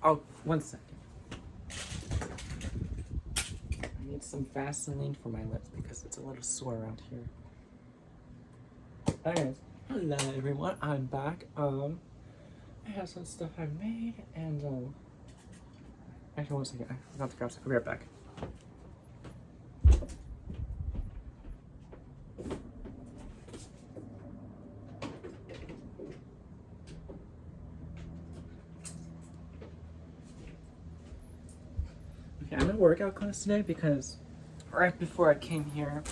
Oh, 1 second. I need some Vaseline for my lips because it's a little sore around here. Anyways, hello everyone, I'm back. I have some stuff I made, and actually 1 second, I forgot to grab some. I'll be right back. Okay, I'm in workout class today because right before I came here,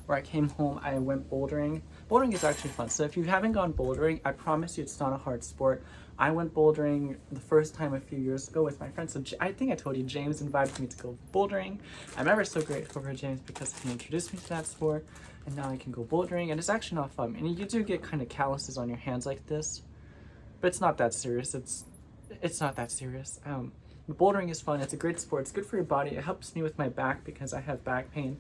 or I came home, I went bouldering. Bouldering is actually fun. So if you haven't gone bouldering, I promise you it's not a hard sport. I went bouldering the first time a few years ago with my friends. So I think I told you, James invited me to go bouldering. I'm ever so grateful for James because he introduced me to that sport, and now I can go bouldering, and it's actually not fun. And you do get kind of calluses on your hands like this, but it's not that serious. It's not that serious. Bouldering is fun. It's a great sport. It's good for your body. It helps me with my back because I have back pain,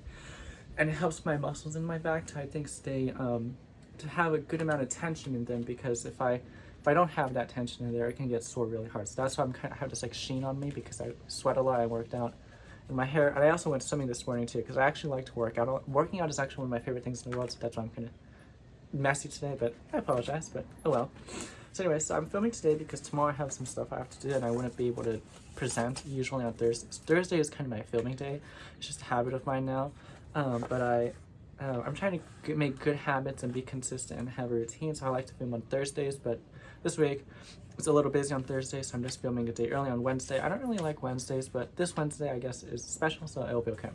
and it helps my muscles in my back to, I think, stay to have a good amount of tension in them, because if I don't have that tension in there, it can get sore really hard. So that's why I have this like sheen on me, because I sweat a lot. I worked out, and my hair. And I also went swimming this morning too, because I actually like to work out. Working out is actually one of my favorite things in the world. So that's why I'm kind of messy today. But I apologize. But oh well. So anyway, so I'm filming today because tomorrow I have some stuff I have to do, and I wouldn't be able to present usually on Thursdays. Thursday is kind of my filming day. It's just a habit of mine now. But I'm trying to make good habits and be consistent and have a routine, so I like to film on Thursdays, but this week it's a little busy on Thursday, so I'm just filming a day early on Wednesday. I don't really like Wednesdays, but this Wednesday I guess is special, so it'll be okay.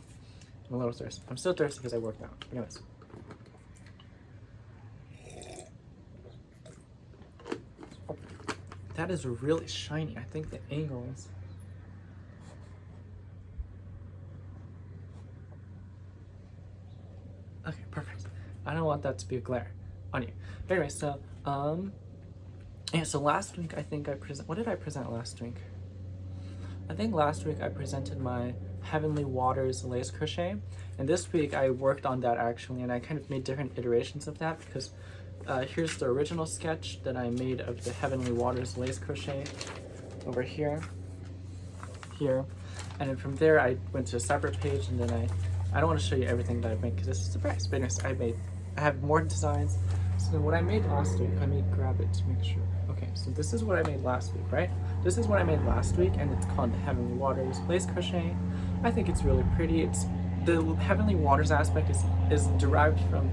I'm a little thirsty. I'm still thirsty because I worked out. Anyways. That is really shiny. I think the angle is... Okay, perfect. I don't want that to be a glare on you. But anyway, so, yeah, so last week I think I what did I present last week? I think last week I presented my Heavenly Waters lace crochet, and this week I worked on that actually, and I kind of made different iterations of that, because here's the original sketch that I made of the Heavenly Waters lace crochet over here, and then from there I went to a separate page, and then I don't want to show you everything that I've made because this is a surprise. But anyways, I have more designs. So what I made last week, let me grab it to make sure. Okay, so this is what I made last week, right? This is what I made last week, and it's called the Heavenly Waters lace crochet. I think it's really pretty. It's the Heavenly Waters aspect is derived from.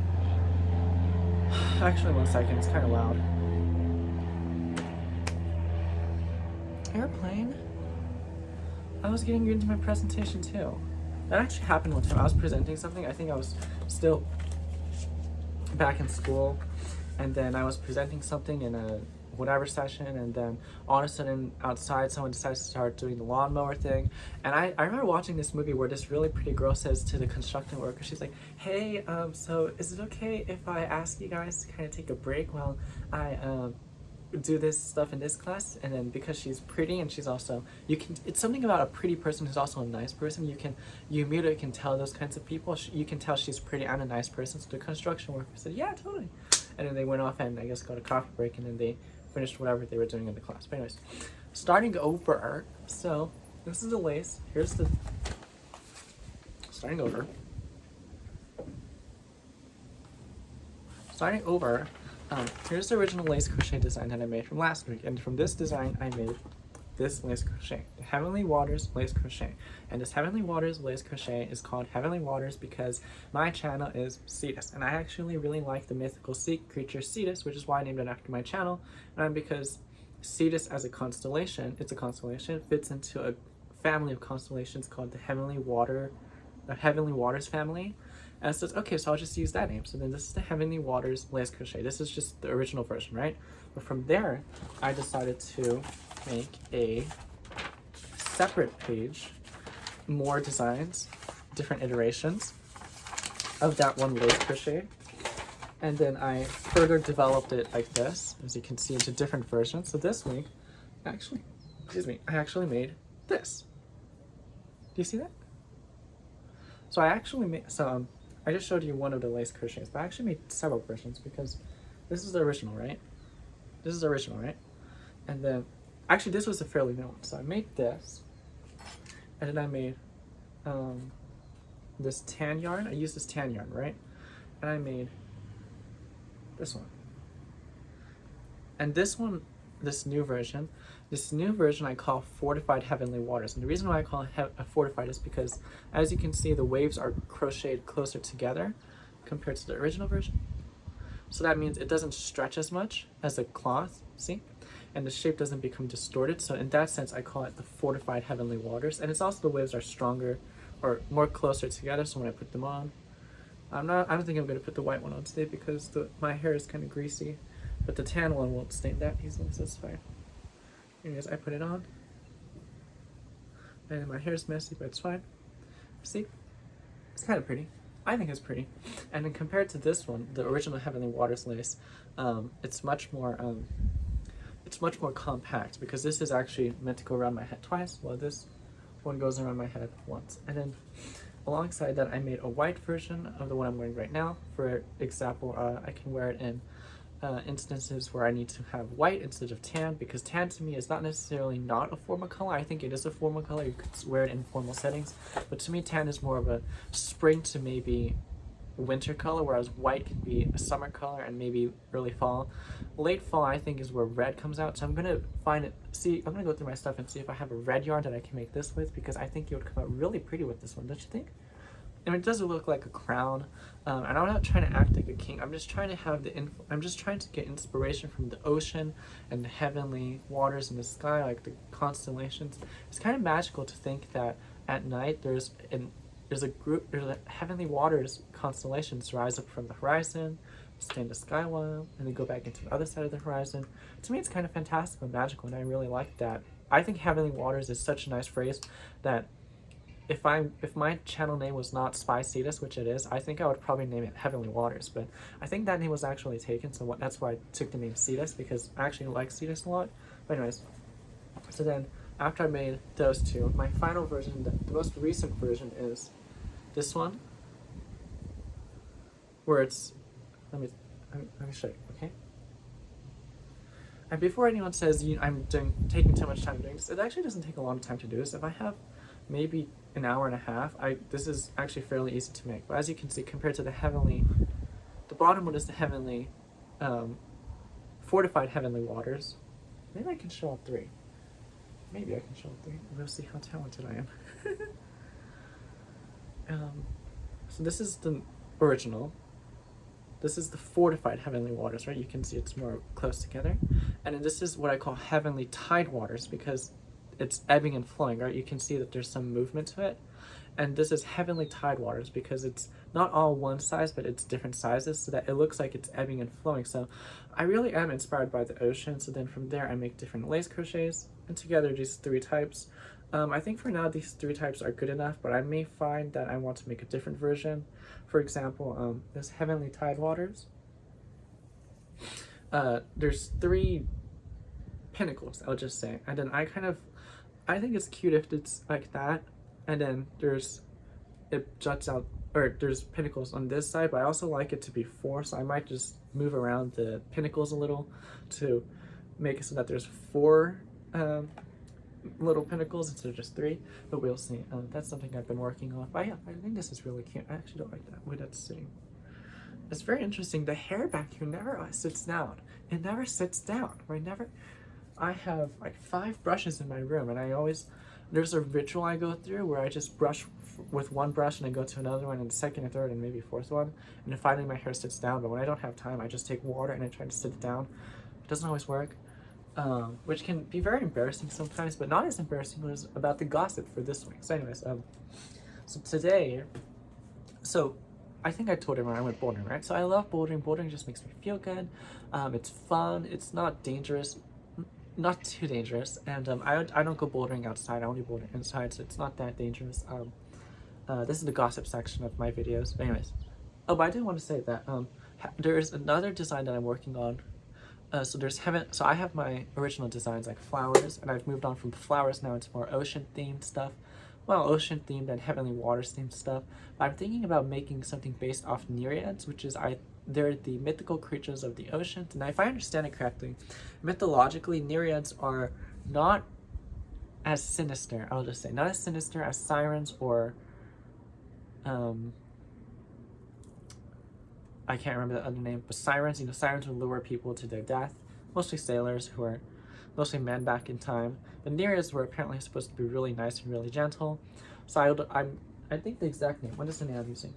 Actually, 1 second, it's kind of loud. Airplane? I was getting into my presentation too. That actually happened one time. I was presenting something. I think I was still back in school, and then I was presenting something in a whatever session, and then all of a sudden outside someone decides to start doing the lawnmower thing, and I remember watching this movie where this really pretty girl says to the construction worker, she's like, hey, so is it okay if I ask you guys to kind of take a break while I do this stuff in this class? And then because she's pretty, and she's also, it's something about a pretty person who's also a nice person, you immediately can tell those kinds of people. You can tell she's pretty and a nice person. So the construction worker said, yeah, totally. And then they went off and I guess got a coffee break, and then they finished whatever they were doing in the class. But anyways, starting over. So this is the lace. Here's the starting over. Here's the original lace crochet design that I made from last week, and from this design I made this lace crochet, the Heavenly Waters lace crochet. And this Heavenly Waters lace crochet is called Heavenly Waters because my channel is Cetus, and I actually really like the mythical sea creature Cetus, which is why I named it after my channel, and because Cetus as a constellation, it's a constellation, it fits into a family of constellations called the Heavenly Waters family. And so it's okay, so I'll just use that name. So then this is the Heavenly Waters lace crochet. This is just the original version, right? But from there, I decided to make a separate page, more designs, different iterations of that one lace crochet. And then I further developed it like this, as you can see, into different versions. So this week, I actually made this. Do you see that? So I actually made, I just showed you one of the lace crochets, but I actually made several versions because this is the original, right? This is the original, right? And then actually this was a fairly new one. So I made this, and then I made this tan yarn. I used this tan yarn, right? And I made this one. And this one, this new version I call Fortified Heavenly Waters. And the reason why I call it Fortified is because, as you can see, the waves are crocheted closer together compared to the original version. So that means it doesn't stretch as much as a cloth, see? And the shape doesn't become distorted. So in that sense, I call it the Fortified Heavenly Waters. And it's also the waves are stronger or more closer together. So when I put them on, I don't think I'm going to put the white one on today because my hair is kind of greasy. But the tan one won't stain that easily, so it's fine. Anyways, I put it on. And my hair's messy, but it's fine. See? It's kind of pretty. I think it's pretty. And then compared to this one, the original Heavenly Waters lace, it's much more compact because this is actually meant to go around my head twice, while this one goes around my head once. And then alongside that, I made a white version of the one I'm wearing right now. For example, I can wear it in instances where I need to have white instead of tan, because tan to me is not necessarily not a formal color. I think it is a formal color. You could wear it in formal settings, but to me tan is more of a spring to maybe winter color, whereas white can be a summer color and maybe early fall. Late fall I think is where red comes out, so I'm gonna I'm gonna go through my stuff and see if I have a red yarn that I can make this with, because I think it would come out really pretty with this one, don't you think? I mean, it doesn't look like a crown, and I'm not trying to act like a king. I'm just trying to have I'm just trying to get inspiration from the ocean and the heavenly waters in the sky, like the constellations. It's kind of magical to think that at night there's a heavenly waters constellations rise up from the horizon, stay in the sky a while, and then go back into the other side of the horizon. To me, it's kind of fantastic and magical, and I really like that. I think heavenly waters is such a nice phrase that if my channel name was not Spy Cetus, which it is, I think I would probably name it Heavenly Waters, but I think that name was actually taken, so that's why I took the name Cetus, because I actually like Cetus a lot. But anyways, so then after I made those two, my final version, the most recent version, is this one, where it's, let me show you, okay? And before anyone says I'm taking too much time doing this, it actually doesn't take a long time to do this. If I have maybe an hour and a half, this is actually fairly easy to make. But as you can see, compared to the bottom one is the heavenly, Fortified Heavenly Waters. Maybe I can show all three. Maybe I can show all three. We'll see how talented I am. So this is the original. This is the Fortified Heavenly Waters, right? You can see it's more close together. And then this is what I call Heavenly Tide Waters, because it's ebbing and flowing, right? You can see that there's some movement to it. And this is Heavenly Tide Waters because it's not all one size, but it's different sizes, so that it looks like it's ebbing and flowing. So I really am inspired by the ocean. So then from there, I make different lace crochets, and together these three types. I think for now these three types are good enough, but I may find that I want to make a different version. For example, this Heavenly Tide Waters. There's three pinnacles, I'll just say, and then I think it's cute if it's like that, and then it juts out, or there's pinnacles on this side, but I also like it to be four, so I might just move around the pinnacles a little to make it so that there's four little pinnacles instead of just three, but we'll see. That's something I've been working on. But yeah, I think this is really cute. I actually don't like that way that's sitting. It's very interesting. The hair back here never sits down. It never sits down. I have like 5 brushes in my room, and there's a ritual I go through where I just brush with one brush and then go to another one, and second and third and maybe fourth one, and then finally my hair sits down. But when I don't have time, I just take water and I try to sit it down. It doesn't always work, which can be very embarrassing sometimes, but not as embarrassing as about the gossip for this week. So anyways, so today, I think I told everyone I went bouldering, right? So I love bouldering. Bouldering just makes me feel good. It's fun. It's not dangerous. Not too dangerous, and I don't go bouldering outside. I only boulder inside, so it's not that dangerous. This is the gossip section of my videos. But anyways, but I did want to say that there's another design that I'm working on. So I have my original designs like flowers, and I've moved on from flowers now into more ocean themed stuff. Well, ocean themed and heavenly waters themed stuff. But I'm thinking about making something based off nereids, which is they're the mythical creatures of the ocean. And if I understand it correctly, mythologically, Nereids are not as sinister, I'll just say, not as sinister as sirens or, I can't remember the other name, but sirens, sirens would lure people to their death, mostly sailors who are mostly men back in time. The Nereids were apparently supposed to be really nice and really gentle. So I think the exact name, what is the name I'm using?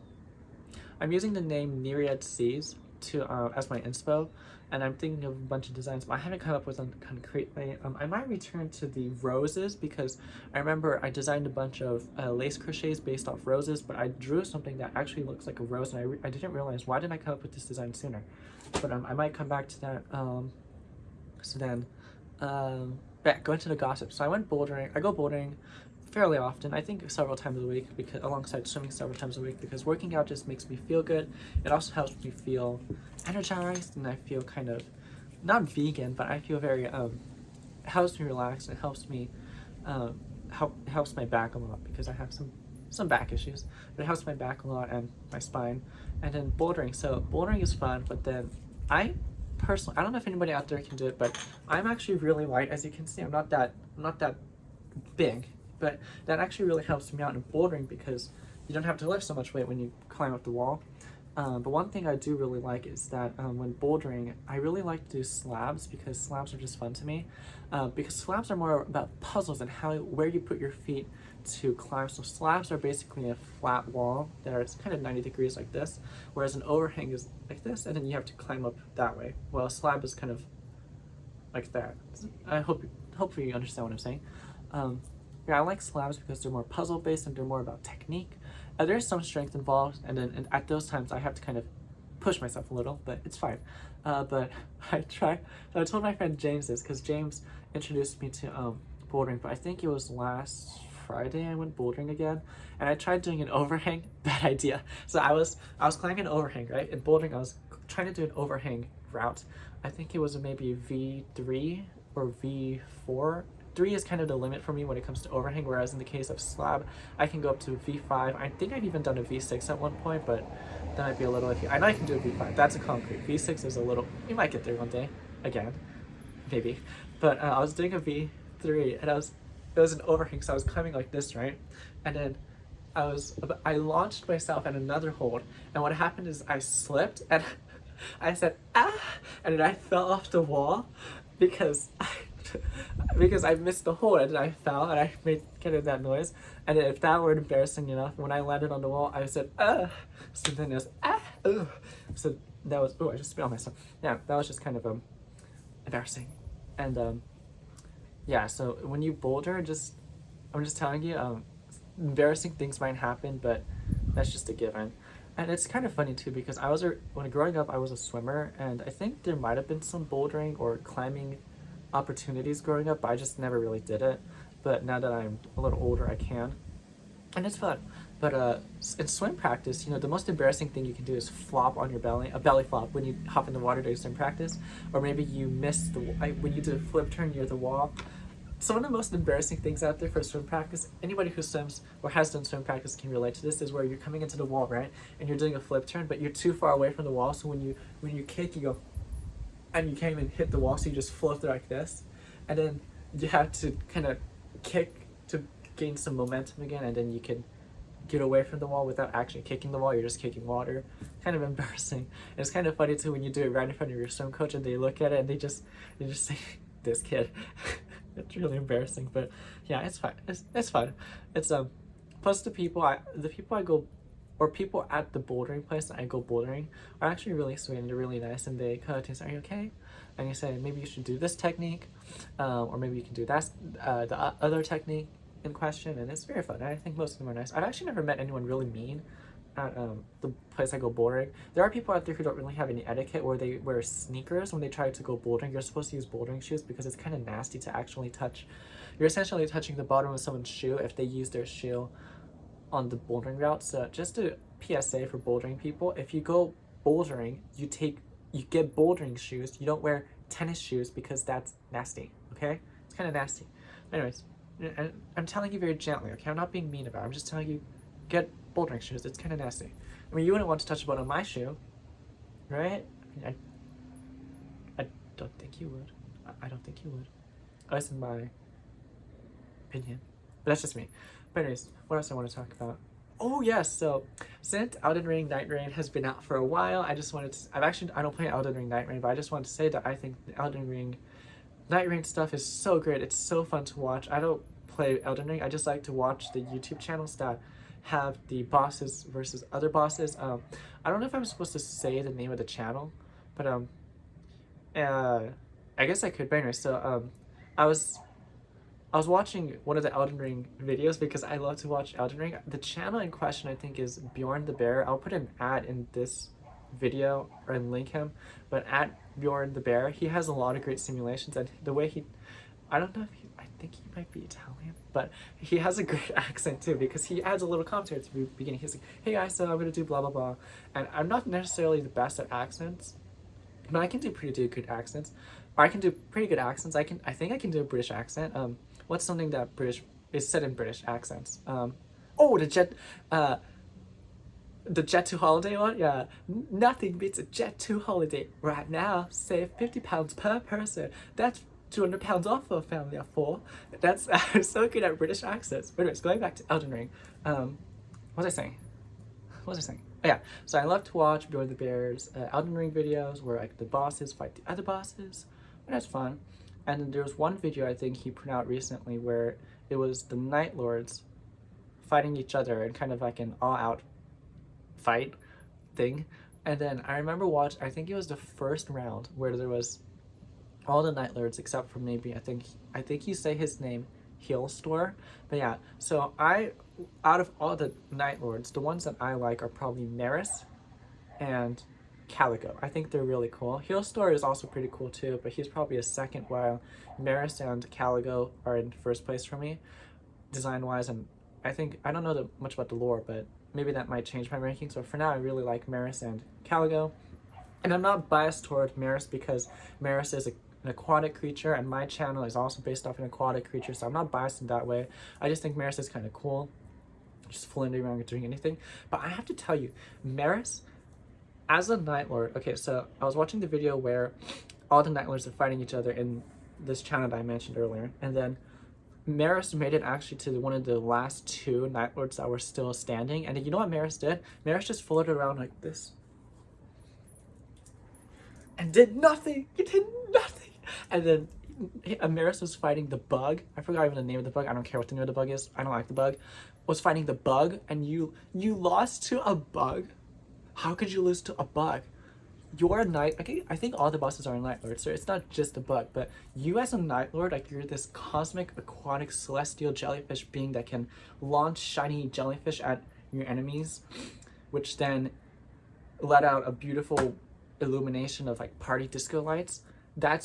I'm using the name Nereid Seas to as my inspo, and I'm thinking of a bunch of designs, but I haven't come up with them concretely. I might return to the roses because I remember I designed a bunch of lace crochets based off roses, but I drew something that actually looks like a rose, and I didn't realize, why didn't I come up with this design sooner? But I might come back to that. So then, yeah, going to the gossip. So I went bouldering. I go bouldering fairly often, I think several times a week, because alongside swimming several times a week, because working out just makes me feel good. It also helps me feel energized, and I feel kind of not vegan, but I feel very it helps me relax, and it helps me helps my back a lot because I have some back issues, but it helps my back a lot and my spine. And then bouldering. So bouldering is fun, but then I personally, I don't know if anybody out there can do it, but I'm actually really light, as you can see. I'm not that big. But that actually really helps me out in bouldering because you don't have to lift so much weight when you climb up the wall. But one thing I do really like is that when bouldering, I really like to do slabs because slabs are just fun to me. Because slabs are more about puzzles and where you put your feet to climb. So slabs are basically a flat wall that is kind of 90 degrees like this, whereas an overhang is like this, and then you have to climb up that way. Well, a slab is kind of like that. Hopefully you understand what I'm saying. Yeah, I like slabs because they're more puzzle based and they're more about technique. There's some strength involved, and at those times I have to kind of push myself a little, but it's fine. But I told my friend James this because James introduced me to bouldering, but I think it was last Friday I went bouldering again, and I tried doing an overhang. Bad idea. So I was climbing an overhang, right? In bouldering I was trying to do an overhang route. I think it was maybe V3 or V4. 3 is kind of the limit for me when it comes to overhang, whereas in the case of slab, I can go up to V5. I think I've even done a V6 at one point, but that might be a little iffy. I know I can do a V5. That's a concrete. V6 is a little, you might get there one day, again, maybe. But I was doing a V3, and it was an overhang, so I was climbing like this, right? And then I launched myself at another hold, and what happened is I slipped, and I said, ah, and then I fell off the wall because I missed the hold, and then I fell and I made kind of that noise. And then if that were embarrassing enough, when I landed on the wall, I said, so then it was, so that was, I just spit on myself. Yeah, that was just kind of embarrassing. And yeah, so when you boulder, I'm just telling you, embarrassing things might happen, but that's just a given. And it's kind of funny too, because when growing up, I was a swimmer, and I think there might have been some bouldering or climbing opportunities growing up, but I just never really did it. But now that I'm a little older, I can, and it's fun. But in swim practice, the most embarrassing thing you can do is flop on your belly, a belly flop when you hop in the water during swim practice, or maybe you miss when you do a flip turn near the wall. Some of the most embarrassing things out there for swim practice, anybody who swims or has done swim practice can relate to this, is where you're coming into the wall, right? And you're doing a flip turn, but you're too far away from the wall, so when you kick, you go, and you can't even hit the wall, so you just float like this. And then you have to kind of kick to gain some momentum again, and then you can get away from the wall without actually kicking the wall, you're just kicking water. Kind of embarrassing. And it's kind of funny too when you do it right in front of your swim coach and they look at it and they just say, this kid. It's really embarrassing, but yeah, it's fine. It's fun. It's plus the people I go, or people at the bouldering place that I go bouldering, are actually really sweet and they're really nice, and they kind of say, are you okay? And you say, maybe you should do this technique, or maybe you can do that the other technique in question, and it's very fun. I think most of them are nice. I've actually never met anyone really mean at the place I go bouldering. There are people out there who don't really have any etiquette, where they wear sneakers when they try to go bouldering. You're supposed to use bouldering shoes because it's kind of nasty to actually touch. You're essentially touching the bottom of someone's shoe if they use their shoe on the bouldering route. So just a PSA for bouldering people: if you go bouldering, you get bouldering shoes. You don't wear tennis shoes because that's nasty. Okay, it's kind of nasty. Anyways, I'm telling you very gently. Okay, I'm not being mean about it. I'm just telling you, get bouldering shoes. It's kind of nasty. I mean, you wouldn't want to touch a bone on my shoe, right? I don't think you would. I don't think you would. That's in my opinion. But that's just me. But anyways, what else I want to talk about? Oh yes, so since Elden Ring Nightreign has been out for a while, I just wanted to, I don't play Elden Ring Nightreign, but I just wanted to say that I think the Elden Ring Nightreign stuff is so great. It's so fun to watch. I don't play Elden Ring. I just like to watch the YouTube channels that have the bosses versus other bosses. I don't know if I'm supposed to say the name of the channel, but I guess I could. But anyway, so I was watching one of the Elden Ring videos because I love to watch Elden Ring. The channel in question I think is Bjorn the Bear. I'll put an ad in this video or link him, but at Bjorn the Bear, he has a lot of great simulations, and the way he, I don't know if he, I think he might be Italian, but he has a great accent too because he adds a little commentary at the beginning. He's like, hey guys, so I'm gonna do blah blah blah, and I'm not necessarily the best at accents, but I can do pretty good accents. Or I can do pretty good accents. I think I can do a British accent. What's something that British is said in British accents? Oh, the Jet 2 holiday one? Yeah. Nothing beats a Jet 2 holiday. Right now, save £50 per person. That's £200 off for a family of 4. That's I'm so good at British accents. But anyways, going back to Elden Ring. What was I saying? Oh yeah, so I love to watch Bjorn the Bear's Elden Ring videos where like the bosses fight the other bosses, and that's fun. And then there was one video I think he put out recently where it was the Night Lords fighting each other in kind of like an all-out fight thing. And then I remember I think it was the first round where there was all the Night Lords except for maybe I think you say his name, Healstore. But yeah, so out of all the Night Lords, the ones that I like are probably Maris and Caligo. I think they're really cool. Healstore is also pretty cool too, but he's probably a second, while Maris and Caligo are in first place for me, design-wise. And I don't know much about the lore, but maybe that might change my ranking. So for now, I really like Maris and Caligo. And I'm not biased toward Maris because Maris is an aquatic creature, and my channel is also based off an aquatic creature, so I'm not biased in that way. I just think Maris is kind of cool, just floating around doing anything. But I have to tell you, Maris, as a Night Lord, okay, so I was watching the video where all the Night Lords are fighting each other in this channel that I mentioned earlier, and then Maris made it actually to one of the last 2 Night Lords that were still standing, and you know what Maris did? Maris just floated around like this and did nothing. He did nothing. And then Maris was fighting the bug. I forgot even the name of the bug. I don't care what the name of the bug is. I don't like the bug. Was fighting the bug, and you lost to a bug? How could you lose to a bug? You're a Night... Okay, I think all the bosses are Night Lords, so it's not just a bug, but you as a Night Lord, like you're this cosmic, aquatic, celestial jellyfish being that can launch shiny jellyfish at your enemies, which then let out a beautiful illumination of like party disco lights.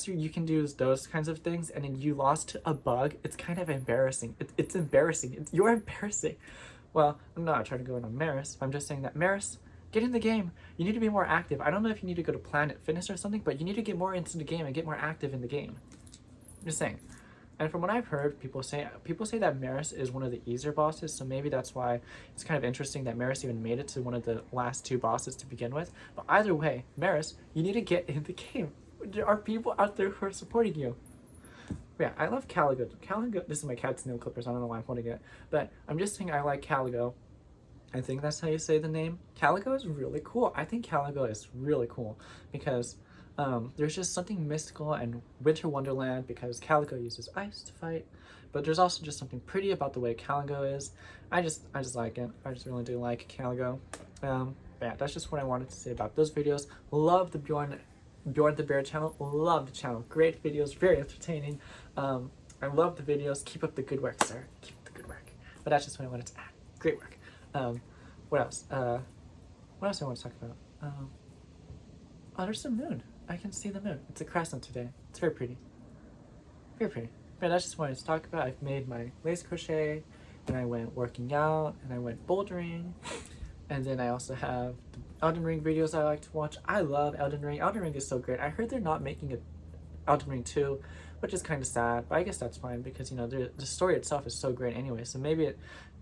You can do those kinds of things, and then you lost to a bug. It's kind of embarrassing. It's embarrassing. You're embarrassing. Well, I'm not trying to go in on Maris. I'm just saying that Maris, get in the game. You need to be more active. I don't know if you need to go to Planet Fitness or something, but you need to get more into the game and get more active in the game. I'm just saying. And from what I've heard, people say that Maris is one of the easier bosses, so maybe that's why it's kind of interesting that Maris even made it to one of the last 2 bosses to begin with. But either way, Maris, you need to get in the game. There are people out there who are supporting you. But yeah, I love Caligo. Caligo, this is my cat's nail clippers, I don't know why I'm holding it. But I'm just saying I like Caligo. I think that's how you say the name. Caligo is really cool. I think Caligo is really cool because there's just something mystical and Winter Wonderland because Caligo uses ice to fight. But there's also just something pretty about the way Caligo is. I just like it. I just really do like Caligo. Yeah, that's just what I wanted to say about those videos. Love the Bjorn the Bear channel. Love the channel. Great videos, very entertaining. I love the videos. Keep up the good work, sir. Keep up the good work. But that's just what I wanted to add. Great work. What else? What else do I want to talk about? Oh, there's the moon. I can see the moon. It's a crescent today. It's very pretty. Very pretty. But that's just what I wanted to talk about. I've made my lace crochet, and I went working out, and I went bouldering, and then I also have the Elden Ring videos I like to watch. I love Elden Ring. Elden Ring is so great. I heard they're not making a Elden Ring 2, which is kind of sad, but I guess that's fine because, you know, the story itself is so great anyway. So maybe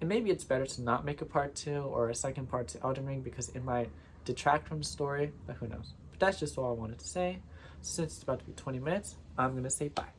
it's better to not make a part 2 or a second part to Elden Ring because it might detract from the story, but who knows. But that's just all I wanted to say. Since it's about to be 20 minutes, I'm gonna say bye.